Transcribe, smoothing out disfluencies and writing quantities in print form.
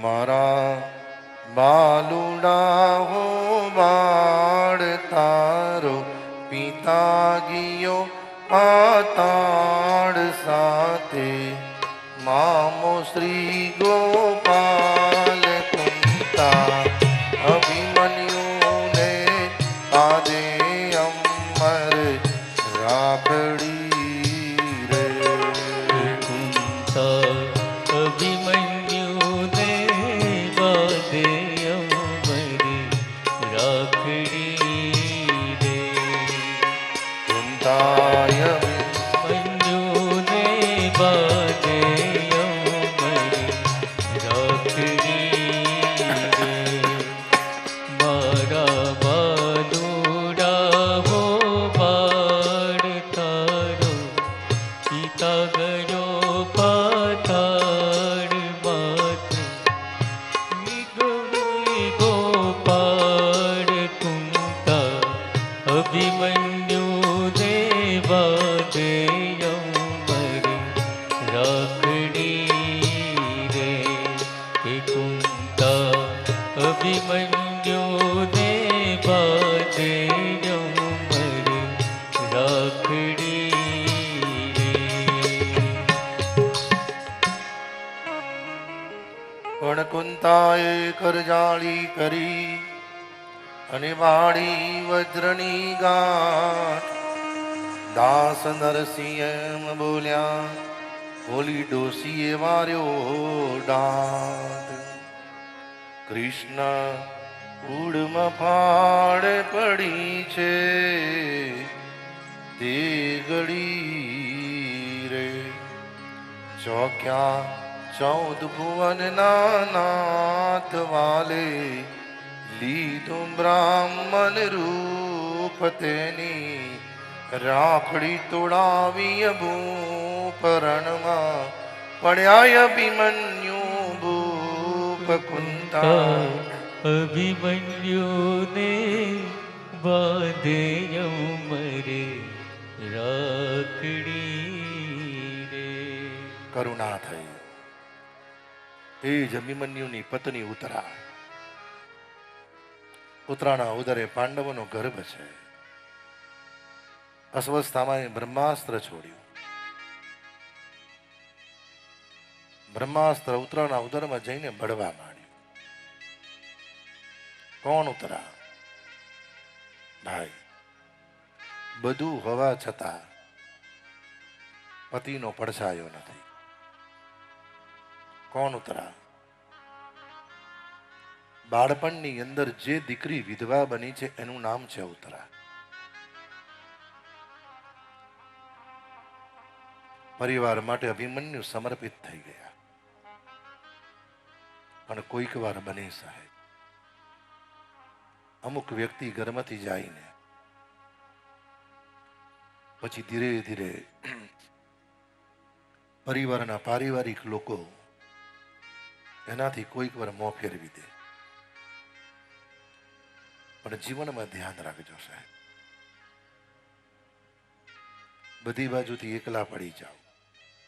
મારા બાલુડા હો બાળ તારો પિતા ગયો પાતાળ સાથે મામો શ્રી ગોપાલ કુંતા અભિમન્યુ ને પાદે અમર રાખડી રે કુંતા અભિમન્યુ ને પાદે અમર રાખડી રે કુંતાય કુંતાએ કરજાળી કરી અને વાળી વજ્રની ગાંઠ દાસ નરસિંહ એમ બોલ્યા હોલી ડોસીએ માર્યો દાંત કૃષ્ણ ઉડમાં ફાડ પડી છે તે ગળી રે ચોક્યા 14 ભુવન નાથ વાલે લીધું બ્રાહ્મણ રૂપ તેની રાખડી તોડાવી ભૂપ રણમાં પડ્યા અભિમન્યુ ભૂપ કુંતા અભિમન્યુ ને બાંધે અમરે રાખડી રે કરુણા થઈ એ જ અભિમન્યુની પત્ની ઉત્તરા ઉત્તરાના ઉદરે પાંડવોનો ગર્ભ છે અસ્વસ્થામાં બ્રહ્માસ્ત્ર છોડ્યું બ્રહ્માસ્ત્ર ઉત્તરાના ઉદરમાં જઈને બળવા માંડ્યું કોણ ઉત્તરા ભાઈ બધું હોવા છતાં પતિનો પડછાયો નથી કોણ ઉત્તરા બાળપણની અંદર જે દીકરી વિધવા બની છે એનું નામ છે ઉત્તરા પરિવાર માટે અભિમન્યુ સમર્પિત થઈ ગયા પણ કોઈક વાર બને સાહેબ અમુક વ્યક્તિ ઘરમાંથી જાયને પછી ધીરે ધીરે પરિવારના પારિવારિક લોકો એનાથી કોઈક વાર મોં ફેરવી દે પણ જીવનમાં ધ્યાન રાખજો સાહેબ બધી બાજુથી એકલા પડી જાઓ